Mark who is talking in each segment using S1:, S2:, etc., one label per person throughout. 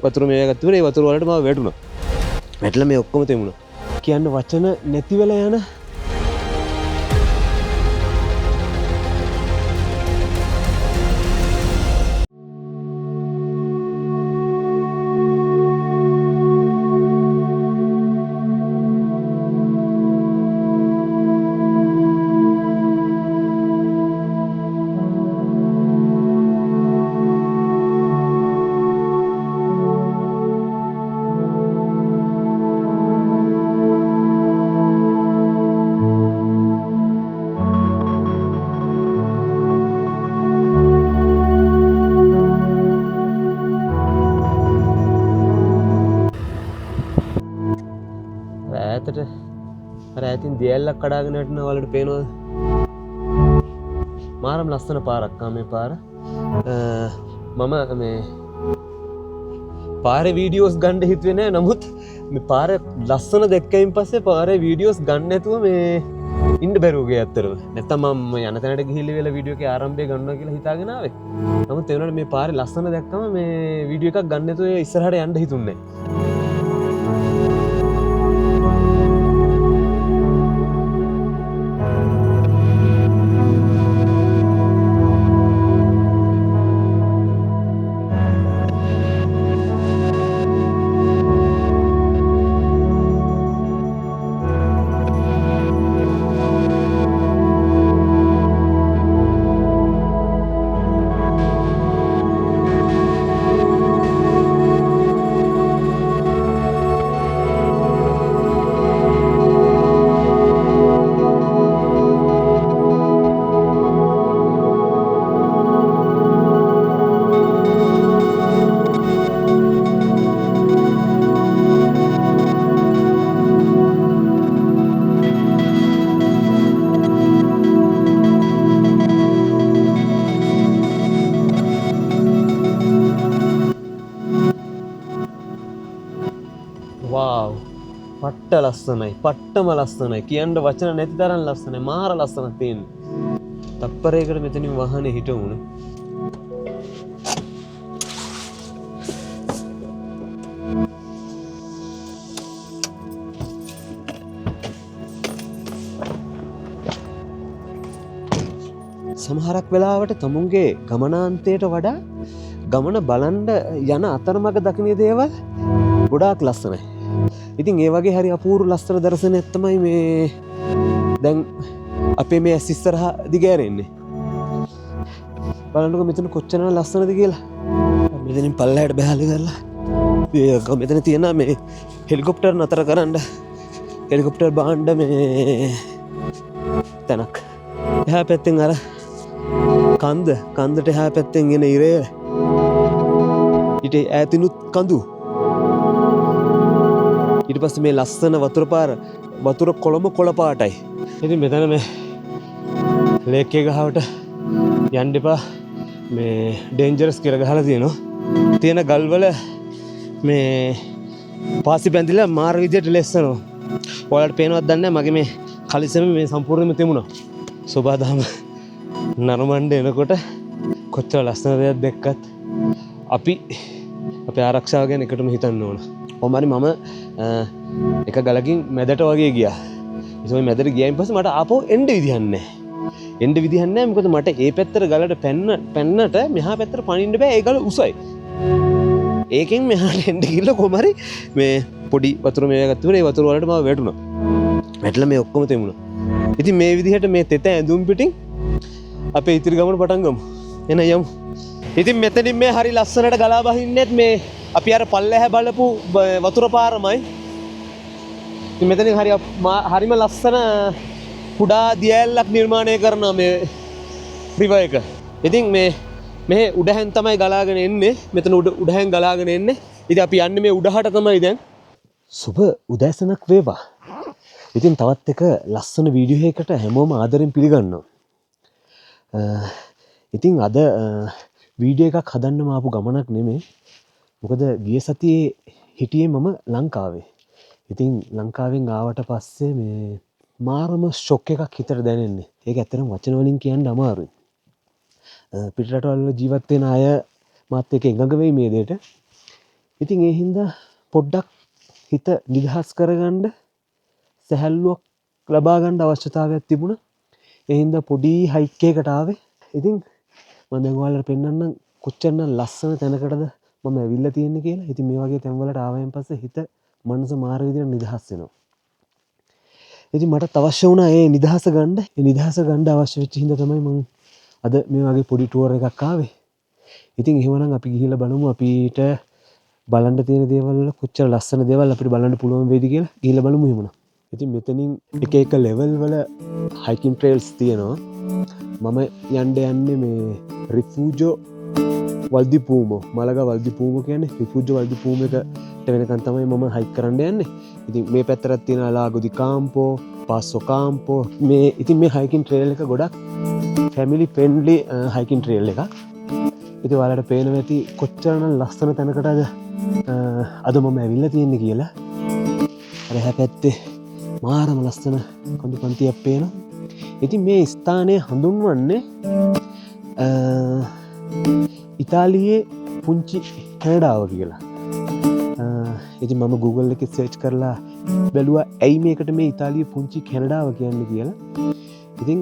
S1: වතුර මේ ගත්ත ඒ වතුර වලට මම වැටුණා. වැටලා මේ ඔක්කොම තෙමුණා. කියන්න වචන නැති වෙලා යන රෑතින් දියැල්ලක් කඩාගෙන වැටෙනවා වලට පේනවද? මාරම ලස්සන පාරක් මේ පාර. මම මේ පාරේ වීඩියෝස් ගන්න හිතුවේ නෑ. නමුත් මේ පාර ලස්සන දැක්කයින් පස්සේ පාරේ වීඩියෝස් ගන්න නැතුව මේ ඉන්න බැරුව ගියා ඇත්තටම. නැත්තම් මම යන තැනට ගිහිල්ලා වෙලා වීඩියෝ එකේ ආරම්භය ගන්නවා කියලා හිතාගෙන ආවේ. නමුත් ඒ වුණාට මේ පාරේ ලස්සන දැක්කම මේ වීඩියෝ එකක් ගන්න නැතුව ඉස්සරහට යන්න හිතුන්නේ නෑ. වාව් පට්ට ලස්සනයි පට්ටම ලස්සනයි කියන්න වචන නැති තරම් ලස්සනයි මාර ලස්සනක් තියෙනවා. තප්පරයකට මෙතනින් වාහනේ හිටවුණා. සමහරක් වෙලාවට තමුන්ගේ ගමනාන්තයට වඩා ගමන බලන්න යන අතරමඟ දකින දේවල් ගොඩාක් ලස්සනයි. ඉතින් ඒ වගේ හරි අපූර්ව ලස්සන දර්ශනයක් තමයි මේ දැන් අපේ මේ ඇස් ඉස්සරහා දිගෑරෙන්නේ. බලන්නකො මෙතන කොච්චර ලස්සනද කියලා. මෙතනින් පල්ලෙහාට බහලා කරලා මෙතන තියෙන මේ හෙලිකොප්ටර් නතර කරන්න හෙලිකොප්ටර් බාන්න මේ තැනක්. එහා පැත්තෙන් අර කන්දට එහා පැත්තෙන් එන ඉරය ඊට ඈතිනුත් කඳු. ඊට පස්සේ මේ ලස්සන වතුර පාර වතුර කොළම කොළ පාටයි. ඉතින් මෙතන මේ ලේක් එක ගහවට යන්න එපා. මේ ඩේන්ජරස් කියලා ගහලා තියෙනවා. තියෙන ගල්වල මේ පාසි බැඳිලා මාර විදියට ලෙස්සනවා. ඔයාලට පේනවද දන්නේ නැහැ මගේ මේ කලිසම මේ සම්පූර්ණයෙන්ම තෙමුණා. සෝබාදහම නරමණ්ඩ එනකොට කොච්චර ලස්සන දෙයක් දැක්කත් අපි අපේ ආරක්ෂාව ගැන එකටම හිතන්න ඕන. කොහොමරි මම එක ගලකින් මැදට වගේ ගියා. ඉතින් මම මැදට ගියායින් පස්සේ මට ආපහු එන්න විදිහක් නැහැ. එන්න විදිහක් නැහැ මොකද මට ඒ පැත්තට ගලට පැන්නට මෙහා පැත්තට පනින්න බෑ. ඒ ගල උසයි. ඒකෙන් මෙහාට එන්න ගිහලා කොහොමරි මේ පොඩි වතුර මේ ගත්තා. ඒ වතුර වලට මම වැටුණා. වැටලා මේ ඔක්කොම තෙමුණා. ඉතින් මේ විදිහට මේ තෙත ඇඳුම් පිටින් අපේ ඉතිරි ගමන පටන් ගමු. එන යමු. ඉතින් මෙතනින් මේ හරි ලස්සනට ගලා බහින්නෙත් මේ අපි අර පල්ලෙහා බලපු වතුර පාරමයි. ඉතින් මෙතනින් හරිම ලස්සන කුඩා දියැලක් නිර්මාණය කරනවා මේ රිවර් එක. ඉතින් මේ උඩහෙන් තමයි ගලාගෙන එන්නේ. මෙතන උඩහෙන් ගලාගෙන එන්නේ. ඉතින් අපි යන්නේ මේ උඩහට තමයි දැන්. සුබ උදෑසනක් වේවා. ඉතින් තවත් එක ලස්සන වීඩියෝ එකකට හැමෝම ආදරෙන් පිළිගන්නවා. ඉතින් අද වීඩියෝ එකක් හදන්න ආපු ගමනක් නෙමෙයි. මොකද ගිය සතියේ හිටියේ මම ලංකාවේ. ඉතින් ලංකාවෙන් ආවට පස්සේ මේ මාරම ෂොක් එකක් හිතට දැනෙන්නේ. ඒක ඇත්තටම වචන වලින් කියන්න අමාරුයි. පිටරටවල ජීවත් වෙන අය මාත් එක්ක එකඟ වෙයි මේ දෙයට. ඉතින් ඒ හින්දා පොඩ්ඩක් හිත නිදහස් කරගන්න සැහැල්ලුවක් ලබා ගන්න අවශ්‍යතාවයක් තිබුණා. ඒ හින්දා පොඩි හයික් එකකට ආවේ. ඉතින් මම දැන් ඔයාලට පෙන්නන්නම් කොච්චරනම් ලස්සන තැනකටද මම ඇවිල්ලා තියෙන්නේ කියලා. ඉතින් මේ වගේ තැන්වලට ආවයින් පස්සේ හිත මනස මාර විදිහට නිදහස් වෙනවා. ඉතින් මටත් අවශ්‍ය වුණා ඒ නිදහස ගන්න. ඒ නිදහස ගන්න අවශ්‍ය වෙච්ච හින්දා තමයි මම අද මේ වගේ පොඩි ටුවර් එකක් ආවේ. ඉතින් එහෙමනම් අපි ගිහිල්ලා බලමු අපිට බලන්න තියෙන දේවල් වල කොච්චර ලස්සන දේවල් අපිට බලන්න පුළුවන් වේද කියලා ගිහිල්ලා බලමු එහෙමනම්. ඉතින් මෙතනින් එක ලෙවල් වල හයිකින් ට්‍රේල්ස් තියෙනවා. මම යන්නේ මේ රිෆූජෝ වල්දිපූමෝ මලග වල්දිපූමෝ කියන්නේ රිෆූජෝ වල්දිපූමෝ එකට වෙනකන් තමයි මම හයික් කරන්න යන්නේ. ඉතින් මේ පැත්තට තියෙන ලාගෝ ඩි කාම්පෝ, පාසෝ කාම්පෝ මේ ඉතින් මේ හයිකින් ට්‍රේල් එක ගොඩක් ෆැමිලි ෆ්‍රෙන්ඩ්ලි හයිකින් ට්‍රේල් එකක්. ඉතින් ඔයාලට පේනවා ඇති කොච්චරනම් ලස්සන තැනකටද අද මම ඇවිල්ලා තියෙන්නේ කියලා. අර එහා පැත්තේ මාරම ලස්සන කඳු පන්තියක් පේනවා. ඉතින් මේ ස්ථානය හඳුන්වන්නේ ඉතාලියේ පුංචි කැනඩාව කියලා. ඉතින් මම Google එකේ සර්ච් කරලා බැලුවා ඇයි මේකට මේ ඉතාලියේ පුංචි කැනඩාව කියන්නේ කියලා. ඉතින්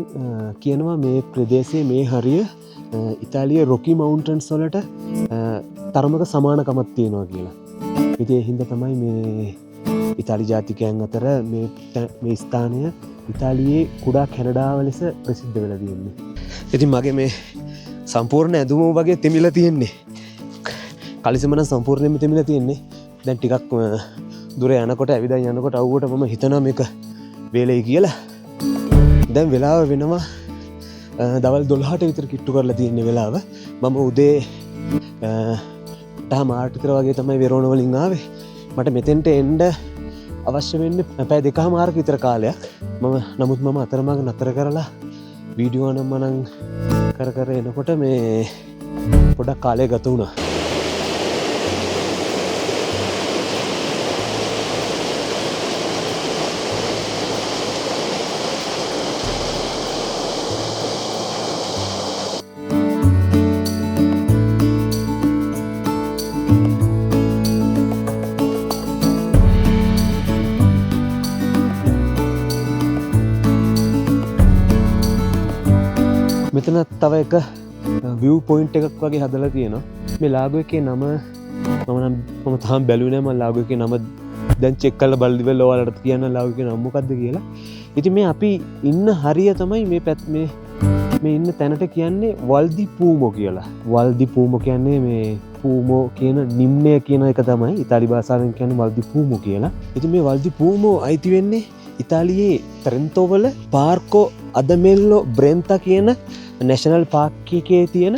S1: කියනවා මේ ප්‍රදේශයේ මේ හරිය ඉතාලියේ රොකි මවුන්ටන්ස් වලට තරමක සමානකමක් තියෙනවා කියලා. ඉතින් ඒ හින්දා තමයි මේ ඉතාලි ජාතිකයන් අතර මේ ස්ථානය ඉතාලියේ කුඩා කැනඩාව ලෙස ප්‍රසිද්ධ වෙලා තියෙන්නේ. ඉතින් මගේ මේ සම්පූර්ණ ඇඳුම වගේ තෙමිලා තියෙන්නේ. කලිසම නම් සම්පූර්ණයෙන්ම තෙමිලා තියෙන්නේ. දැන් ටිකක් දුර යනකොට ඇවිදලා යනකොට අවුවට මම හිතනවා මේක වේලයි කියලා. දැන් වෙලාව වෙනවා දවල් 12ට විතර කිට්ටු කරලා තියෙන වෙලාව. මම උදේ 8:00 විතර වගේ තමයි වෙරෝන වලින් ආවේ. මට මෙතෙන්ට එන්න අවශ්‍ය වෙන්නේ පැය 2:00 විතර කාලයක්. නමුත් මම අතරමඟ නතර කරලා වීඩියෝ නම් කර එනකොට මේ පොඩක් කාලය ගත වුණා. මෙතන තව එක view point එකක් වගේ හදලා තියෙනවා. මේ ලාගෝ එකේ නම මම තාම බැලුවේ නැහැ. මම ලාගෝ එකේ නම දැන් චෙක් කරලා බලද්දී ඔයාලට කියන්න ලාගෝ එකේ නම මොකක්ද කියලා. ඉතින් මේ අපි ඉන්න හරිය තමයි මේ ඉන්න තැනට කියන්නේ වල්දි පූමෝ කියලා. වල්දි පූමෝ කියන්නේ මේ පූමෝ කියන නිම්නය කියන එක තමයි ඉතාලි භාෂාවෙන් කියන්නේ වල්දි පූමෝ කියලා. ඉතින් මේ වල්දි පූමෝ අයිති වෙන්නේ ඉතාලියේ ට්‍රෙන්තෝ වල පාර්කෝ අදමෙල්ලෝ බ්‍රෙන්තා කියන නැෂනල් පාර්ක් එකේ තියෙන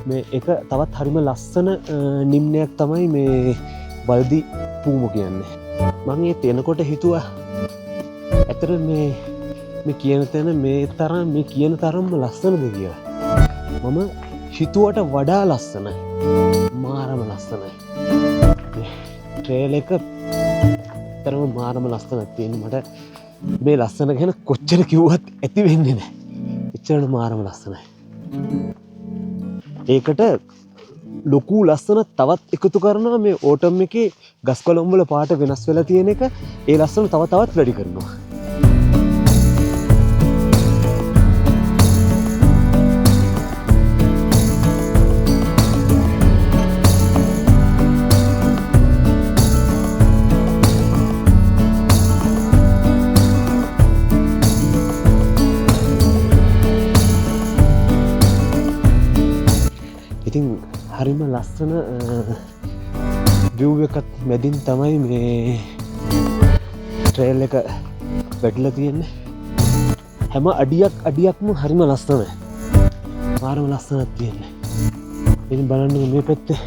S1: මේ එක තවත් හරිම ලස්සන නිම්නයක් තමයි මේ වල්දි පූමෝ කියන්නේ. මම ඒ තැනකොට හිතුවා ඇත්තට මේ කියන තැන මේ කියන තරම්ම ලස්සනද කියලා. මම හිතුවට වඩා ලස්සනයි. මාරම ලස්සනයි. ට්‍රේල් එක තරම මාරම ලස්සනක් තියෙන. මට මේ ලස්සන ගැන කොච්චර කිව්වත් ඇති වෙන්නේ නැහැ. එච්චරම මාරම ලස්සනයි. ඒකට ලොකු ලස්සන තවත් එකතු කරනවා මේ ඕටම් එකේ ගස් කොළන් වල පාට වෙනස් වෙලා තියෙන එක. ඒ ලස්සන තවත් වැඩි කරනවා. ඉතින් හරිම ලස්සන view එකක් මැදින් තමයි මේ ට්‍රේල් එක වැටලා තියෙන්නේ. හැම අඩියක්ම හරිම ලස්සනයි. මාරම ලස්සනක් තියෙන්නේ. ඉතින් බලන්න මේ පැත්තේ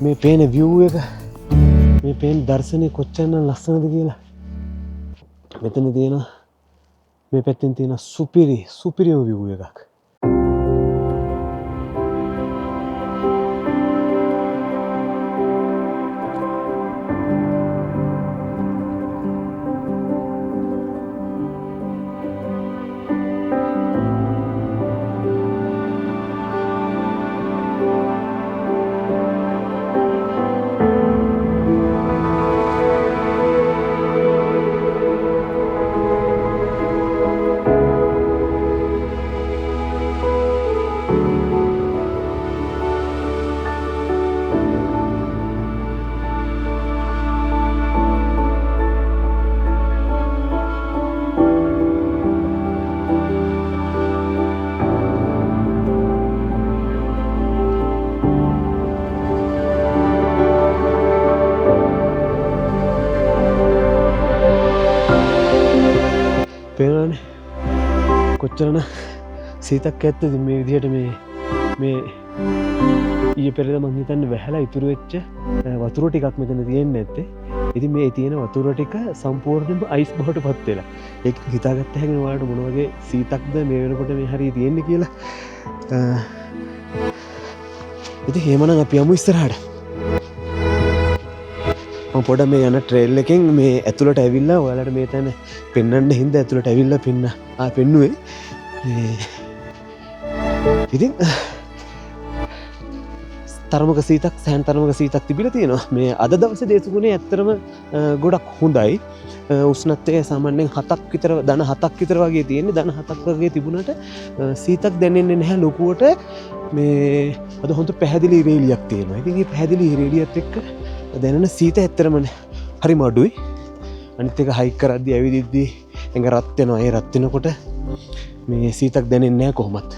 S1: මේ පේන view එක මේ පේන දර්ශනේ කොච්චරනම් ලස්සනද කියලා. මෙතන තියෙන මේ පැත්තෙන් තියෙන සුපිරිම view එකක්. පේනවනේ කොච්චරන සීතක් ඇත්තද මේ විදිහට මේ ඊයේ පෙරේද මං හිතන්නේ වැහැලා ඉතුරු වෙච්ච වතුර ටිකක් මෙතන තියෙන්නේ නැත්තේ. ඉතින් මේ තියෙන වතුර ටික සම්පූර්ණයෙන්ම අයිස් බවට පත් වෙලා. ඒක හිතාගත්ත හැකිනේ ඔයාලට මොන වගේ සීතක්ද මේ වෙනකොට මේ හරිය තියෙන්නේ කියලා. ඉතින් එහෙමනම් අපි යමු ඉස්සරහට. මම පොඩ්ඩක් මේ යන ට්‍රේල් එකෙන් මේ ඇතුළට ඇවිල්ලා ඔයාලට මේ තැන පෙන්වන්න හින්දා ඇතුළට ඇවිල්ලා පෙන්නුවේ. ඉතින් තරමක සීතක් සෑහෙන තරමක සීතක් තිබිලා තියෙනවා. මේ අද දවසේ දේශගුණේ ඇත්තටම ගොඩක් හොඳයි. උෂ්ණත්වය සාමාන්‍යයෙන් 7ක් විතර ධන 7ක් විතර වගේ තියෙන්නේ. ධන 7ක් වගේ තිබුණාට සීතක් දැනෙන්නේ නැහැ ලොකුවට. මේ අද හොඳ පැහැදිලි ඉරේලියක් තියෙනවා. ඉතින් මේ පැහැදිලි ඉරේලියත් එක්ක දැනෙන සීත ඇත්තටම හරිම අඩුයි. අනිත් එක හයික් කරද්දී ඇවිදිද්දී එංග රත් වෙනවා. ඒ රත් වෙනකොට මේ සීතක් දැනෙන්නේ නැහැ කොහොමත්.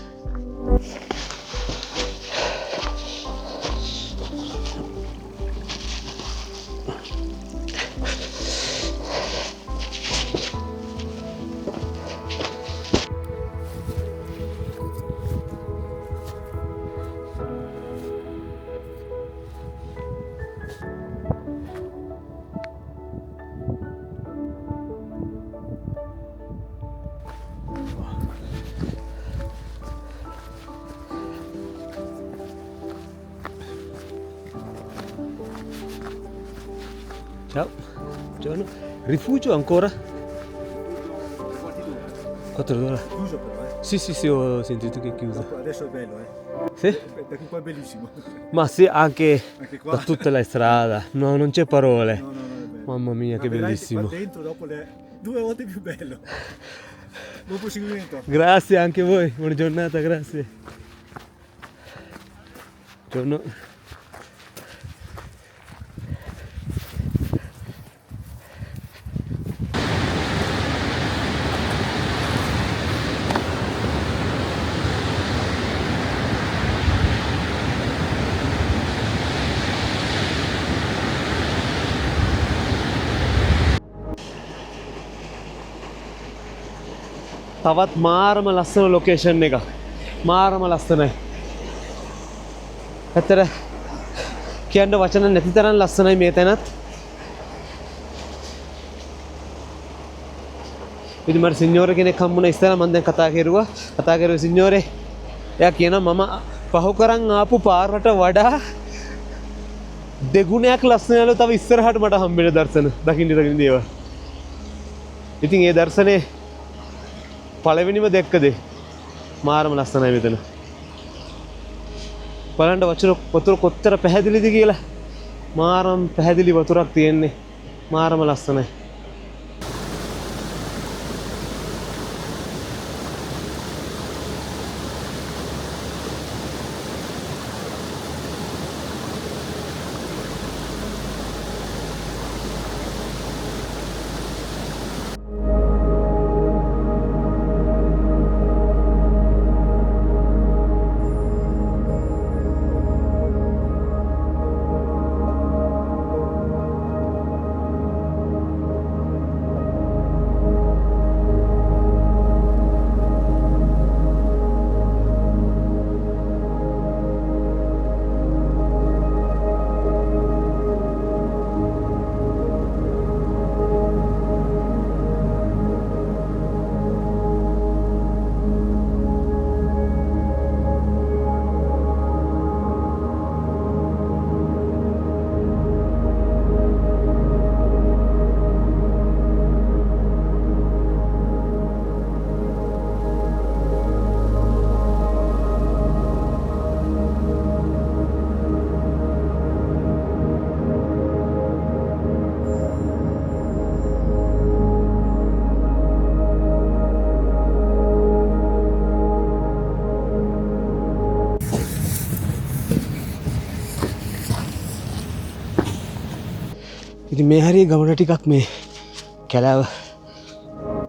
S1: Ciao, buongiorno. Rifugio ancora? $4.
S2: Chiuso però,
S1: Sì, ho sentito che è chiuso.
S2: adesso è bello,
S1: Sì?
S2: perché qua è bellissimo.
S1: Ma sì, anche
S2: Anche qua.
S1: da tutta la strada. No, non c'è parole.
S2: No, è bello.
S1: Mamma mia, che
S2: Ma veramente
S1: bellissimo.
S2: Qua dentro dopo 2 volte più bello. Buon proseguimento.
S1: Grazie anche voi, buona giornata, grazie. Buongiorno. තවත් මාරම ලස්සන location එකක්. මාරම ලස්සනයි. ඇත්තට කියන්න වචන නැති තරම් ලස්සනයි මේ තැනත්. ඉතින් මට සින්යෝර කෙනෙක් හම්බුණා ඉස්සෙල්ලා මම දැන් කතා කරුවේ සින්යෝරේ. එයා කියනවා මම පහු කරන් ආපු පාරට වඩා දෙගුණයක් ලස්සනලු තව ඉස්සරහට මට හම්බෙන දර්ශන දකින්න දේවල්. ඉතින් ඒ දර්ශනේ පළවෙනිම දැක්කද මාරම ලස්සනයි මෙතන. බලන්න වතුර කොච්චර පැහැදිලිද කියලා. මාරම පැහැදිලි වතුරක් තියෙන්නේ. මාරම ලස්සනයි. ඉතින් මේ හරිය ගමන ටිකක් මේ කැලෑව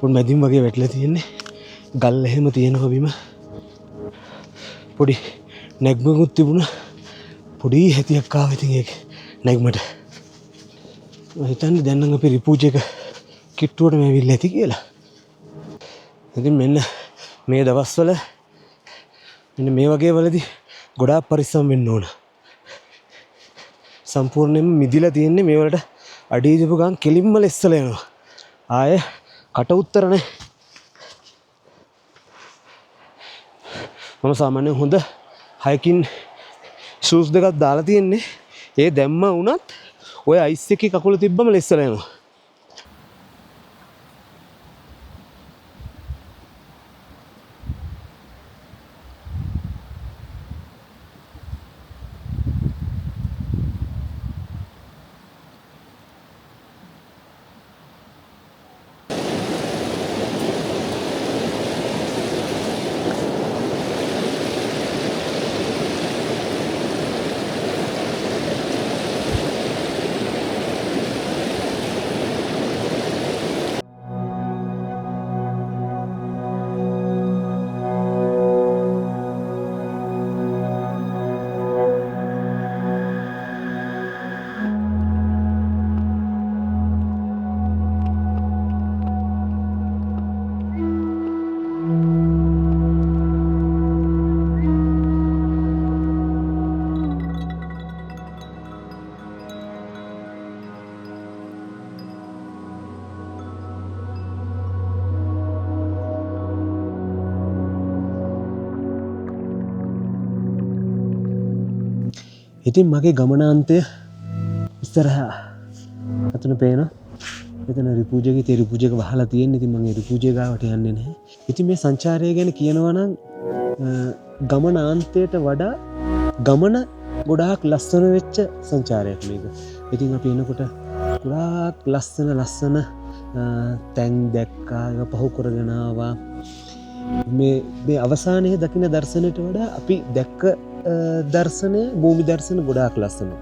S1: පොඩි මැදින් වගේ වැටලා තියෙන්නේ. ගල් එහෙම තියෙනවා බිම. පොඩි නැග්මකුත් තිබුණා. පොඩි හැතියක් ආවා ඉතින් ඒක නැග්මට. මම හිතන්නේ දැන් නම් අපි රිපූජ් එක කිට්ටුවටම ඇවිල්ලා ඇති කියලා. ඉතින් මෙන්න මේ දවස්වල මෙන්න මේ වගේ වලදී ගොඩාක් පරිස්සම් වෙන්න ඕන. සම්පූර්ණයෙන්ම මිදිලා තියෙන්නේ මේ වලට අඩිය දීපු ගමන් කෙලින්ම ලෙස්සලා යනවා. ආයේ කට උත්තර නැහැ. මම සාමාන්‍යයෙන් හොඳ හයිකින් ෂූස් දෙකක් දාලා තියෙන්නේ. ඒ දැම්ම වුණත් ඔය අයිස් එකේ කකුල තිබ්බම ලෙස්සලා යනවා. ඉතින් මගේ ගමනාන්තය ඉස්සරහා අතන පේනවා. මෙතන රිපූජකේ තේ රිපූජක වහලා තියෙන. ඉතින් මම ඒ රිපූජක ගාවට යන්නේ නැහැ. ඉතින් මේ සංචාරය ගැන කියනවා නම් ගමනාන්තයට වඩා ගමන ගොඩාක් ලස්සන වෙච්ච සංචාරයක් මේක. ඉතින් අපි එනකොට ගොඩාක් ලස්සන තැන් දැක්කා. ඒක පහු කරගෙන ආවා. මේ අවසානයේ දකින්න දර්ශනයට වඩා අපි දැක්ක දර්ශනය භූමි දර්ශන ගොඩාක් ලස්සනයි.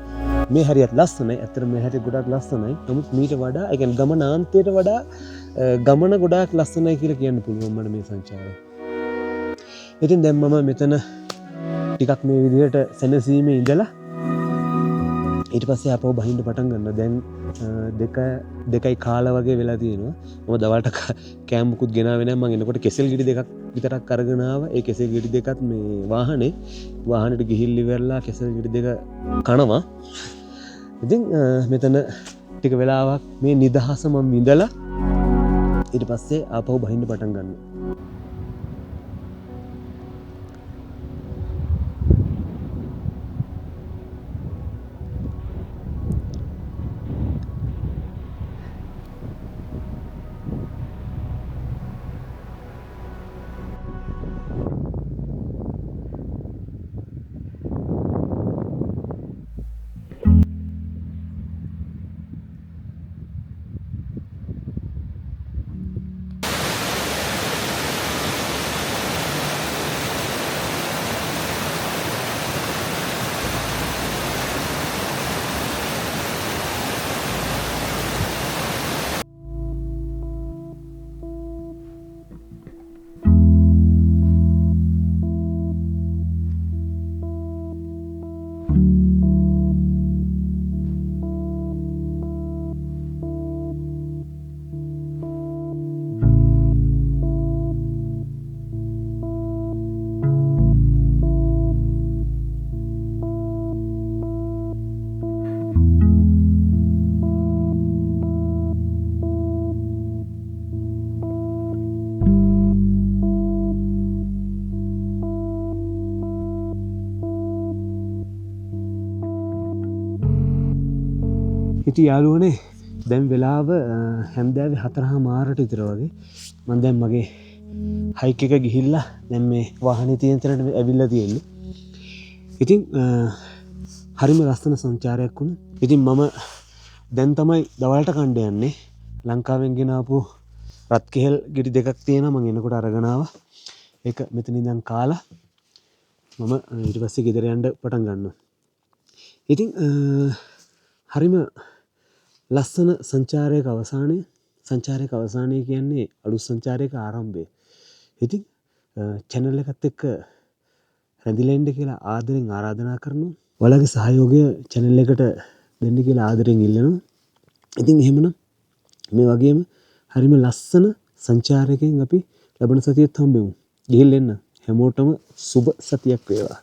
S1: මේ හරියට ලස්සනයි. ඇත්තටම මේ හරියට ගොඩාක් ලස්සනයි. නමුත් මීට වඩා ඒ කියන්නේ ගමනාන්තයට වඩා ගමන ගොඩාක් ලස්සනයි කියලා කියන්න පුළුවන් මම මේ සංචාරය. ඉතින් දැන් මම මෙතන ටිකක් මේ විදිහට සැනසීමේ ඉඳලා ඊට පස්සේ ආපහු බහින්න පටන් ගන්නවා. දැන් 2යි කාලා වගේ වෙලා තියෙනවා. මම දවල්ට කෑම මුකුත් ගෙනාවේ නැහැ. මම එනකොට කෙසෙල් ගෙඩි දෙකක් විතරක් අරගෙන ආවා. ඒ කෙසෙල් ගෙඩි දෙකත් මේ වාහනේට ගිහිල්ලා ඉවරලා කෙසෙල් ගෙඩි දෙක කනවා. ඉතින් මෙතන ටික වෙලාවක් මේ නිදහස මම විඳලා ඊට පස්සේ ආපහු බහින්න පටන් ගන්නවා. ඉතින් යාළුවනේ දැන් වෙලාව හැන්දෑවේ 4:00 විතර වගේ. මම දැන් මගේ හයික් එක ගිහිල්ලා දැන් මේ වාහනේ තියෙන තැනට ඇවිල්ලා තියෙන්නේ. ඉතින් හරිම ලස්සන සංචාරයක් වුණා. ඉතින් මම දැන් තමයි දවල්ට කණ්ඩ යන්නේ. ලංකාවෙන් ගෙන ආපු රත් කෙහෙල් ගෙඩි දෙකක් තියෙනවා. මම එනකොට අරගෙන ආවා. ඒක මෙතන ඉඳන් කාලා මම ඊට පස්සේ ගෙදර යන්න පටන් ගන්නවා. ඉතින් හරිම ලස්සන සංචාරයක අවසානය කියන්නේ අලුත් සංචාරයක ආරම්භය. ඉතින් channel එකත් එක්ක රැඳිලා ඉන්න කියලා ආදරෙන් ආරාධනා කරනවා. ඔයාලගේ සහයෝගය channel එකට දෙන්න කියලා ආදරෙන් ඉල්ලනවා. ඉතින් එහෙමනම් මේ වගේම හරිම ලස්සන සංචාරයකින් අපි ලැබෙන සතියත් හම්බෙමු. ගිහින් එන්න. හැමෝටම සුබ සතියක් වේවා.